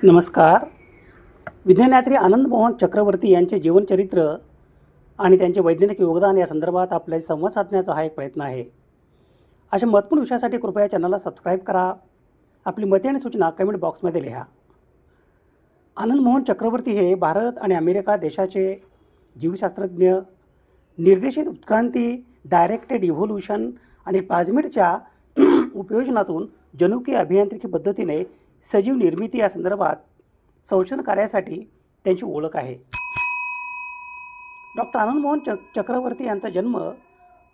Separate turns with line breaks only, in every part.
नमस्कार. विज्ञानयात्री आनंद मोहन चक्रवर्ती यांचे जीवनचरित्र आणि त्यांचे वैज्ञानिक योगदान या संदर्भात आपल्याशी संवाद साधण्याचा हा एक प्रयत्न आहे. अशा महत्त्वपूर्ण विषयासाठी कृपया चॅनलला सबस्क्राईब करा. आपली मते आणि सूचना कमेंट बॉक्समध्ये लिहा. आनंद मोहन चक्रवर्ती हे भारत आणि अमेरिका देशाचे जीवशास्त्रज्ञ, निर्देशित उत्क्रांती, डायरेक्टेड इव्होल्यूशन आणि प्लाझ्मिडच्या उपयोजनातून जनुकीय अभियांत्रिकी पद्धतीने सजीव निर्मिती या संदर्भात संशोधन कार्यासाठी त्यांची ओळख आहे. डॉक्टर आनंद मोहन चक्रवर्ती यांचा जन्म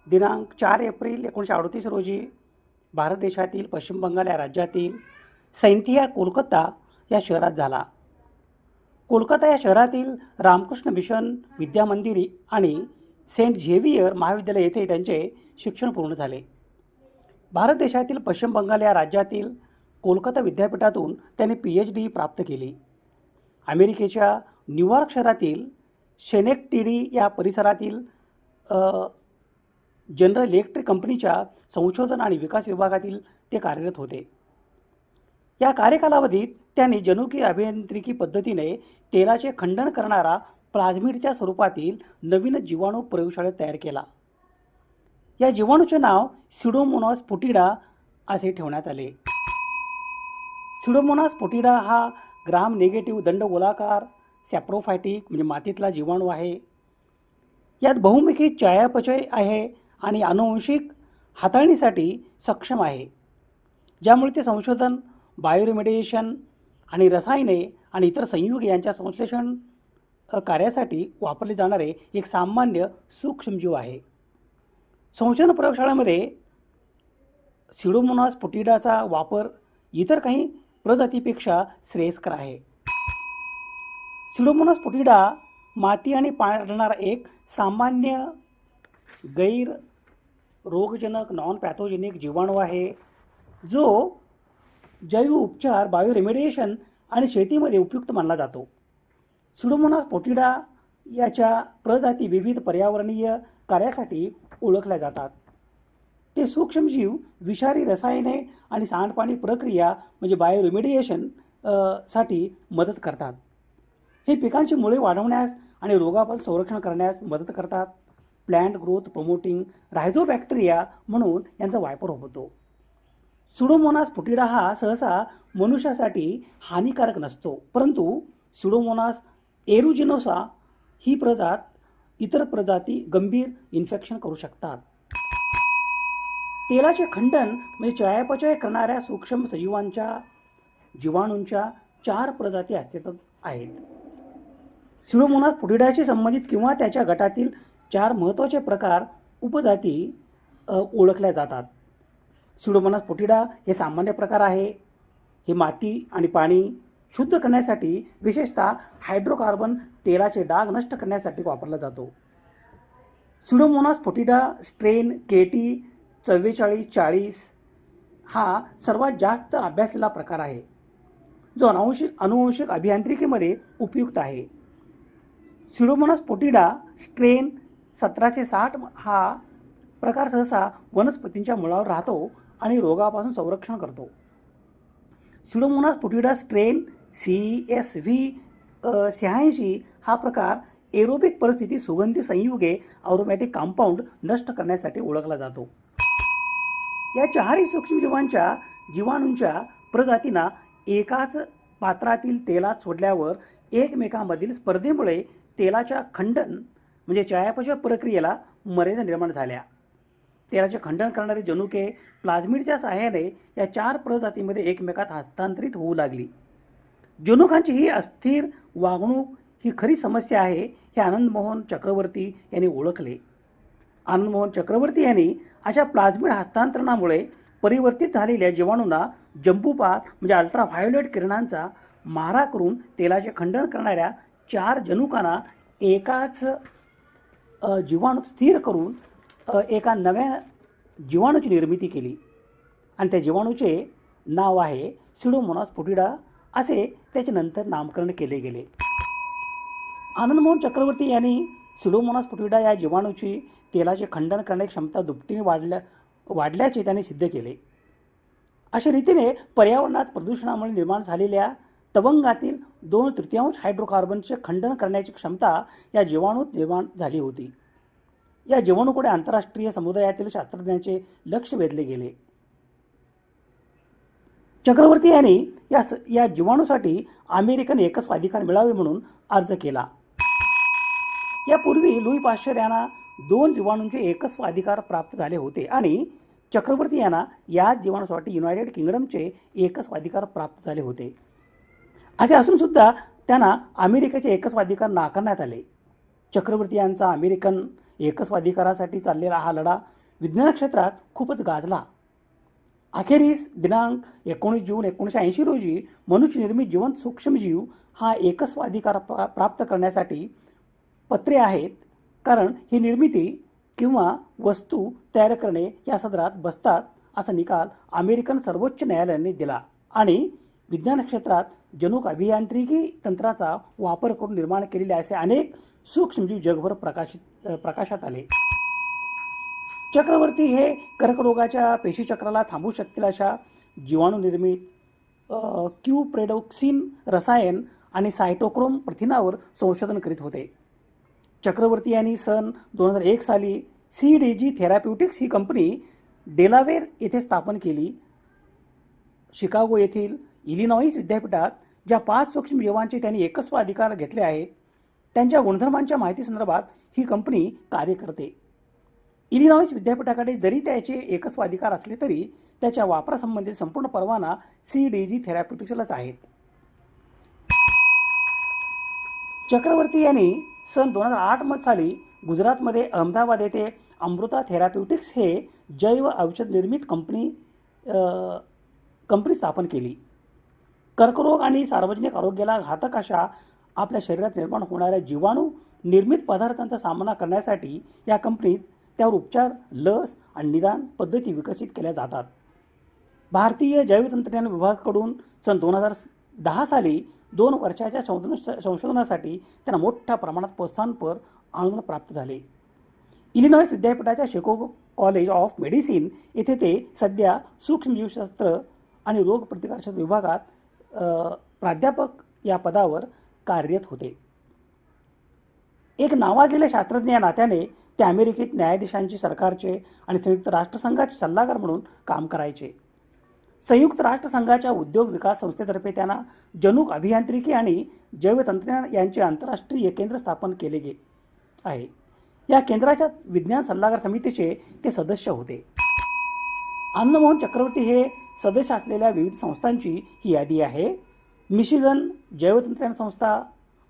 दिनांक 4 एप्रिल 1938 रोजी भारत देशातील पश्चिम बंगाल या राज्यातील सैंथिया कोलकाता या शहरात झाला. कोलकाता या शहरातील रामकृष्ण मिशन विद्यामंदिर आणि सेंट झेवियर महाविद्यालय येथे त्यांचे शिक्षण पूर्ण झाले. भारत देशातील पश्चिम बंगाल या राज्यातील कोलकाता विद्यापीठातून त्यांनी PhD प्राप्त केली. अमेरिकेच्या न्यूयॉर्क शहरातील शेनेक्टिडी या परिसरातील जनरल इलेक्ट्रिक कंपनीच्या संशोधन आणि विकास विभागातील ते कार्यरत होते. या कार्यकालावधीत त्यांनी जनुकीय अभियांत्रिकी पद्धतीने तेलाचे खंडन करणारा प्लाझ्मिडच्या स्वरूपातील नवीन जीवाणू प्रयोगशाळेत तयार केला. या जीवाणूचे नाव स्युडोमोनास फोटिडा असे ठेवण्यात आले. स्युडोमोनास फोटिडा हा ग्राम नेगेटिव्ह दंडगोलाकार सॅप्रोफायटिक म्हणजे मातीतला जीवाणू आहे. यात बहुमुखी चयापचय आहे आणि आनुवंशिक हाताळणीसाठी सक्षम आहे, ज्यामुळे ते संशोधन, बायोरिमेडिएशन आणि रसायने आणि इतर संयुगे यांच्या संश्लेषण कार्यासाठी वापरले जाणारे एक सामान्य सूक्ष्मजीव आहे. संशोधन प्रयोगशाळेमध्ये स्युडोमोनास फोटिडाचा वापर इतर काही प्रजातीपेक्षा श्रेयस्कर आहे. स्युडोमोनास फोटिडा माती आणि पाण्यात आढळणारा एक सामान्य गैर रोगजनक नॉन पॅथोजेनिक जीवाणू आहे, जो जैव उपचार, बायोरेमेडिएशन आणि शेतीमध्ये उपयुक्त मानला जातो. स्युडोमोनास फोटिडा याच्या प्रजाती विविध पर्यावरणीय कार्यासाठी ओळखल्या जातात. ते सूक्ष्मजीव विषारी रसायने आणि सांडपाणी प्रक्रिया म्हणजे बायोरिमेडिएशन साठी मदत करतात. हे पिकांची मुळे वाढवण्यास आणि रोगापासून संरक्षण करण्यास मदत करतात. प्लांट ग्रोथ प्रमोटिंग रायझोबॅक्टेरिया म्हणून यांचा वापर होतो. स्युडोमोनास फोटिडा हा सहसा मनुष्यासाठी हानिकारक नसतो, परंतु स्युडोमोनास एरुजिनोसा ही इतर प्रजाती गंभीर इन्फेक्शन करू शकतात. तेलाचे खंडन म्हणजे चयापचय करणाऱ्या सूक्ष्म सजीवांच्या जीवाणूंच्या 4 प्रजाती अस्तित्वात आहेत. स्युडोमोनास फोटिडाशी संबंधित किंवा त्याच्या गटातील 4 महत्त्वाचे प्रकार उपजाती ओळखल्या जातात. स्युडोमोनास फोटिडा हे सामान्य प्रकार आहे. हे माती आणि पाणी शुद्ध करण्यासाठी, विशेषतः हायड्रोकार्बन तेलाचे डाग नष्ट करण्यासाठी वापरला जातो. स्युडोमोनास फोटिडा स्ट्रेन KT 4440 हा सर्वात जास्त अभ्यासलेला प्रकार आहे, जो अनुवंशिक अभियांत्रिकीमध्ये उपयुक्त आहे. स्युडोमोनास फोटिडा स्ट्रेन 1760 हा प्रकार सहसा वनस्पतींच्या मुळावर राहतो आणि रोगापासून संरक्षण करतो. स्युडोमोनास फोटिडा स्ट्रेन CSV 86 हा प्रकार एरोबिक परिस्थिती सुगंधी संयुगे अरोमॅटिक कंपाऊंड नष्ट करण्यासाठी ओळखला जातो. या 4 सूक्ष्मजीवांच्या जीवाणूंच्या प्रजातींना एकाच पात्रातील तेलात सोडल्यावर एकमेकांमधील स्पर्धेमुळे तेलाच्या खंडन म्हणजे चयापचय प्रक्रियेला मर्यादा निर्माण झाल्या. तेलाचे खंडन करणारी जनुके प्लाझ्मिडच्या सहाय्याने या 4 प्रजातींमध्ये एकमेकात हस्तांतरित होऊ लागली. जनुकांची ही अस्थिर वागणूक ही खरी समस्या आहे हे आनंद मोहन चक्रवर्ती यांनी ओळखले. आनंद मोहन चक्रवर्ती यांनी अशा प्लाझ्मिड हस्तांतरणामुळे परिवर्तित झालेल्या जीवाणूंना जंबूपार म्हणजे अल्ट्राव्हायोलेट किरणांचा मारा करून तेलाचे खंडन करणाऱ्या 4 जनुकांना एकाच जीवाणू स्थिर करून एका नव्या जीवाणूची निर्मिती केली आणि त्या जीवाणूचे नाव आहे स्युडोमोनास फोटिडा असे त्याचे नंतर नामकरण केले गेले. आनंद मोहन चक्रवर्ती यांनी स्युडोमोनास फोटिडा या जीवाणूची तेलाचे खंडन करण्याची क्षमता दुपटीने वाढल्याचे त्यांनी सिद्ध केले. अशा रीतीने पर्यावरणात प्रदूषणामुळे निर्माण झालेल्या तवंगातील 2/3 हायड्रोकार्बनचे खंडन करण्याची क्षमता या जीवाणूत निर्माण झाली होती. या जीवाणूकडे आंतरराष्ट्रीय समुदायातील शास्त्रज्ञांचे लक्ष वेधले गेले. चक्रवर्ती यांनी या जीवाणूसाठी अमेरिकन एकस्वाधिकार मिळावे म्हणून अर्ज केला. यापूर्वी लुई पाश्चर यांना 2 जीवाणूंचे एकस्वाधिकार प्राप्त झाले होते आणि चक्रवर्ती यांना या जीवाणूसाठी युनायटेड किंगडमचे एकस्वाधिकार प्राप्त झाले होते. असे असून सुद्धा त्यांना अमेरिकेचे एकस्वाधिकार नाकारण्यात आले. चक्रवर्ती यांचा अमेरिकन एकस्वाधिकारासाठी चाललेला हा लढा विज्ञान क्षेत्रात खूपच गाजला. अखेरीस दिनांक 19 जून 1980 रोजी मनुष्यनिर्मित जिवंत सूक्ष्मजीव हा एकस्वाधिकार प्राप्त करण्यासाठी पत्रे आहेत, कारण ही निर्मिती किंवा वस्तू तयार करणे या सदरात बसतात असा निकाल अमेरिकन सर्वोच्च न्यायालयाने दिला आणि विज्ञान क्षेत्रात जनुक अभियांत्रिकी तंत्राचा वापर करून निर्माण केलेले असे अनेक सूक्ष्मजीव जगभर प्रकाशात आले. चक्रवर्ती हे कर्करोगाच्या पेशीचक्राला थांबवू शकतील अशा जीवाणू निर्मित क्यूप्रेडोक्सिन रसायन आणि सायटोक्रोम प्रथिनावर संशोधन करीत होते. चक्रवर्ती यांनी सन 2001 साली CDG थेराप्युटिक्स ही कंपनी डेलावेर येथे स्थापन केली. शिकागो येथील इलिनॉईस विद्यापीठात ज्या 5 सूक्ष्मजीवांचे त्यांनी एकस्वाधिकार घेतले आहेत त्यांच्या गुणधर्मांच्या माहितीसंदर्भात ही कंपनी कार्य करते. इलिनॉईस विद्यापीठाकडे जरी त्याचे एकस्वाधिकार असले तरी त्याच्या वापरासंबंधित संपूर्ण परवाना CDG थेराप्युटिक्सलाच आहेत. चक्रवर्ती यांनी सन 2008 साली गुजरातमध्ये अहमदाबाद येथे अमृता थेराप्युटिक्स हे जैव औषध निर्मित कंपनी स्थापन केली. कर्करोग आणि सार्वजनिक आरोग्याला घातक अशा आपल्या शरीरात निर्माण होणाऱ्या जीवाणू निर्मित पदार्थांचा सामना करण्यासाठी या कंपनीत त्यावर उपचार, लस आणि निदान पद्धती विकसित केल्या जातात. भारतीय जैवतंत्रज्ञान विभागाकडून सन 2010 साली 2 वर्षाच्या संशोधनासाठी त्यांना मोठ्या प्रमाणात प्रोत्साहनपर अनुदान प्राप्त झाले. इलिनॉईस विद्यापीठाच्या शिकागो कॉलेज ऑफ मेडिसिन येथे ते सध्या सूक्ष्मजीवशास्त्र आणि रोगप्रतिकारशास्त्र विभागात प्राध्यापक या पदावर कार्यरत होते. एक नावाजलेले शास्त्रज्ञ या नात्याने ते अमेरिकेत न्यायाधीशांचे, सरकारचे आणि संयुक्त राष्ट्रसंघाचे सल्लागार म्हणून काम करायचे. संयुक्त राष्ट्रसंघाच्या उद्योग विकास संस्थेतर्फे त्यांना जनुक अभियांत्रिकी आणि जैवतंत्रज्ञान यांचे आंतरराष्ट्रीय केंद्र स्थापन केले गेले आहे. या केंद्राच्या विज्ञान सल्लागार समितीचे ते सदस्य होते. अन्नमोहन चक्रवर्ती हे सदस्य असलेल्या विविध संस्थांची ही यादी आहे. मिशिगन जैवतंत्रज्ञान संस्था,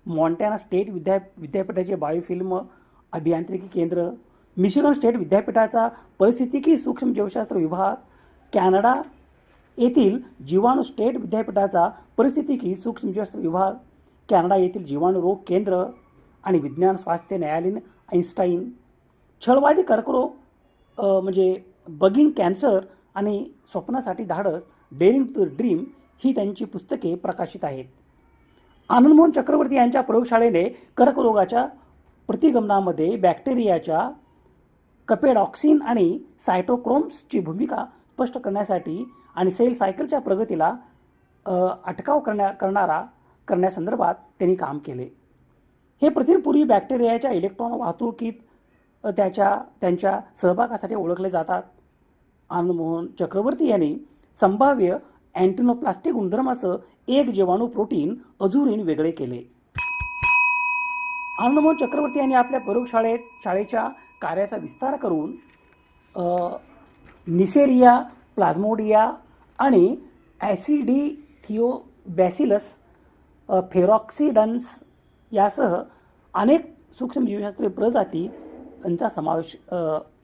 मॉन्टॅना स्टेट विद्यापीठाचे बायोफिल्म अभियांत्रिकी केंद्र, मिशिगन स्टेट विद्यापीठाचा परिस्थितिकी सूक्ष्म जीवशास्त्र विभाग, कॅनडा येथील जीवाणू स्टेट विद्यापीठाचा परिस्थितिकी सूक्ष्म जीवशास्त्र विभाग, कॅनडा येथील जीवाणू रोग केंद्र आणि विज्ञान स्वास्थ्य न्यायालयीन आईन्स्टाईन, छळवादी कर्करोग म्हणजे बगिंग कॅन्सर आणि स्वप्नासाठी धाडस डेअरिंग टू ड्रीम ही त्यांची पुस्तके प्रकाशित आहेत. आनंदमोहन चक्रवर्ती यांच्या प्रयोगशाळेने कर्करोगाच्या प्रतिगमनामध्ये बॅक्टेरियाच्या कपेडॉक्सिन आणि सायटोक्रोम्सची भूमिका स्पष्ट करण्यासाठी आणि सेल सायकलच्या प्रगतीला अटकाव करण्यासंदर्भात त्यांनी काम केले. हे प्रथिनपूर्वी बॅक्टेरियाच्या इलेक्ट्रॉन वाहतुकीत त्यांच्या सहभागासाठी ओळखले जातात. आनंदमोहन चक्रवर्ती यांनी संभाव्य अँटिनोप्लास्टिक गुणधर्मासह एक जीवाणू प्रोटीन अझुरिन वेगळे केले. आनंदमोहन चक्रवर्ती यांनी आपल्या प्रयोगशाळेच्या कार्याचा विस्तार करून निसेरिया, प्लाझ्मोडिया आणि ॲसिडिथिओबॅसिलस फेरॉक्सिडन्स यासह अनेक सूक्ष्मजीवशास्त्रीय प्रजाती यांचा समावेश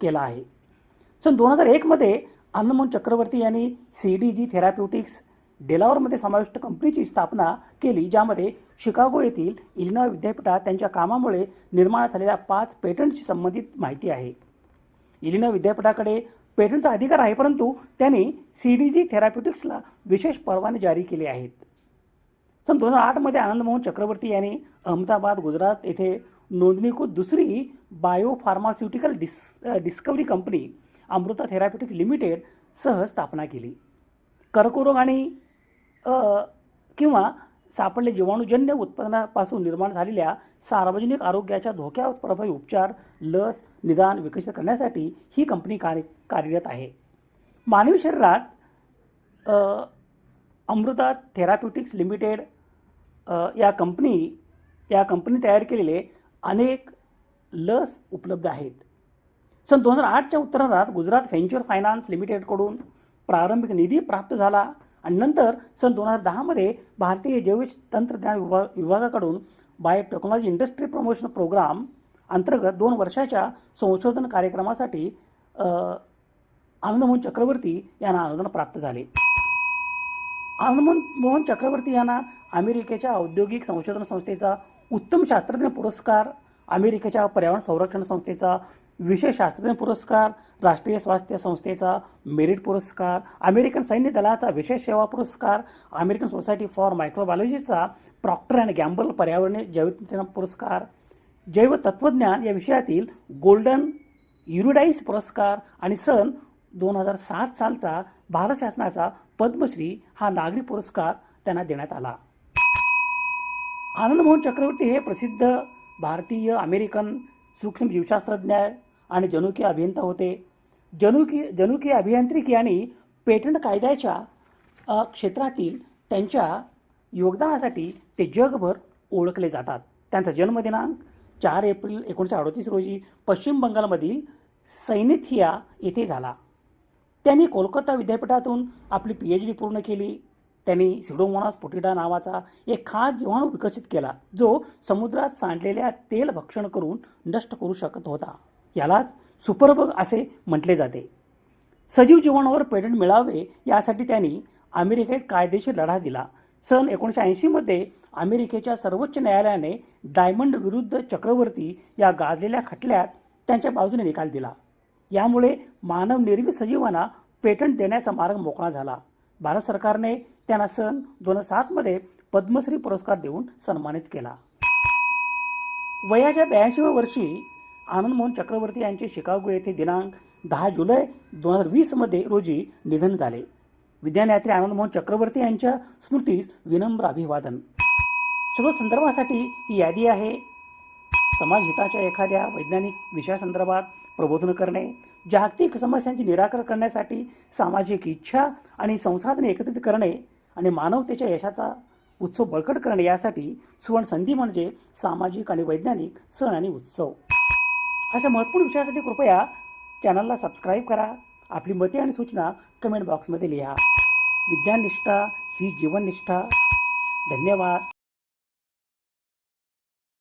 केला आहे. सन 2001 मध्ये आनंदमोहन चक्रवर्ती यांनी CDG थेराप्युटिक्स डेलावरमध्ये समाविष्ट कंपनीची स्थापना केली, ज्यामध्ये शिकागो येथील इलिनॉय विद्यापीठात त्यांच्या कामामुळे निर्माण झालेल्या 5 पेटंट्सशी संबंधित माहिती आहे. इलिनॉय विद्यापीठाकडे पेटंटचा अधिकार आहे, परंतु त्यांनी CDG थेराप्युटिक्सला विशेष परवाने जारी केले आहेत. सन 2008 मध्ये आनंदमोहन चक्रवर्ती यांनी अहमदाबाद, गुजरात येथे नोंदणीकृत दुसरी biopharmaceutical discovery company Amrita therapeutics limited सह स्थापना केली. कर्करोग आणि किंवा सापडले जीवाणूजन्य उत्पादनापासून निर्माण झालेल्या सार्वजनिक आरोग्याच्या धोक्यावर प्रभावी उपचार, लस, निदान विकसित करण्यासाठी ही कंपनी कार्यरत आहे. मानवी शरीरात अमृता थेराप्युटिक्स लिमिटेड या कंपनी तयार केलेले अनेक लस उपलब्ध आहेत. सन 2008च्या उत्तरार्धात गुजरात व्हेंचर फायनान्स लिमिटेडकडून प्रारंभिक निधी प्राप्त झाला आणि नंतर सन 2010मध्ये भारतीय जैव तंत्रज्ञान विभागाकडून बायोटेक्नॉलॉजी इंडस्ट्री प्रमोशन प्रोग्राम अंतर्गत 2 वर्षाच्या संशोधन कार्यक्रमासाठी आनंदमोहन चक्रवर्ती यांना अनुदान प्राप्त झाले. आनंदमोहन चक्रवर्ती यांना अमेरिकेच्या औद्योगिक संशोधन संस्थेचा उत्तम शास्त्रज्ञ पुरस्कार, अमेरिकेच्या पर्यावरण संरक्षण संस्थेचा विशेष शास्त्रज्ञ पुरस्कार, राष्ट्रीय स्वास्थ्य संस्थेचा मेरिट पुरस्कार, अमेरिकन सैन्य दलाचा विशेष सेवा पुरस्कार, अमेरिकन सोसायटी फॉर मायक्रोबायोलॉजीचा प्रॉक्टर अँड गॅम्बल पर्यावरणीय जैवतंत्रज्ञान पुरस्कार, जैव तत्त्वज्ञान या विषयातील गोल्डन युरिडाईस पुरस्कार आणि सन 2007 सालचा भारत शासनाचा पद्मश्री हा नागरी पुरस्कार त्यांना देण्यात आला. आनंदमोहन चक्रवर्ती हे प्रसिद्ध भारतीय अमेरिकन सूक्ष्म जीवशास्त्रज्ञ आणि जनुकीय अभियंता होते. जनुकीय अभियांत्रिकी आणि पेटंट कायद्याच्या क्षेत्रातील त्यांच्या योगदानासाठी ते जगभर ओळखले जातात. त्यांचा जन्मदिनांक 4 एप्रिल 1938 रोजी पश्चिम बंगालमधील सैनिथिया येथे झाला. त्यांनी कोलकाता विद्यापीठातून आपली PhD पूर्ण केली. त्यांनी सिडोमोनास पुटिडा नावाचा एक खास जीवाणू विकसित केला जो समुद्रात सांडलेल्या तेल भक्षण करून नष्ट करू शकत होता. यालाच सुपरबग असे म्हटले जाते. सजीव जीवाणूवर पेटंट मिळावे यासाठी त्यांनी अमेरिकेत कायदेशीर लढा दिला. सन 1980मध्ये अमेरिकेच्या सर्वोच्च न्यायालयाने डायमंड विरुद्ध चक्रवर्ती या गाजलेल्या खटल्यात त्यांच्या बाजूने निकाल दिला. यामुळे मानवनिर्मित सजीवांना पेटंट देण्याचा मार्ग मोकळा झाला. भारत सरकारने त्यांना सन 2007मध्ये पद्मश्री पुरस्कार देऊन सन्मानित केला. वयाच्या 82व्या वर्षी आनंदमोहन चक्रवर्ती यांचे शिकागो येथे दिनांक 10 जुलै 2020 रोजी निधन झाले. विज्ञानयात्री आनंदमोहन चक्रवर्ती यांच्या स्मृतीस विनम्र अभिवादन. सर्व संदर्भासाठी ही यादी आहे. समाजहिताच्या एखाद्या वैज्ञानिक विषयासंदर्भात प्रबोधन करणे, जागतिक समस्यांचे निराकरण करण्यासाठी सामाजिक इच्छा आणि संसाधने एकत्रित करणे आणि मानवतेच्या यशाचा उत्सव बळकट करणे यासाठी सुवर्ण संधी म्हणजे सामाजिक आणि वैज्ञानिक सण आणि उत्सव. अशा महत्त्वपूर्ण विषयासाठी कृपया चॅनलला सबस्क्राईब करा. आपली मते आणि सूचना कमेंट बॉक्समध्ये लिहा. विज्ञाननिष्ठा ही जीवननिष्ठा. धन्यवाद.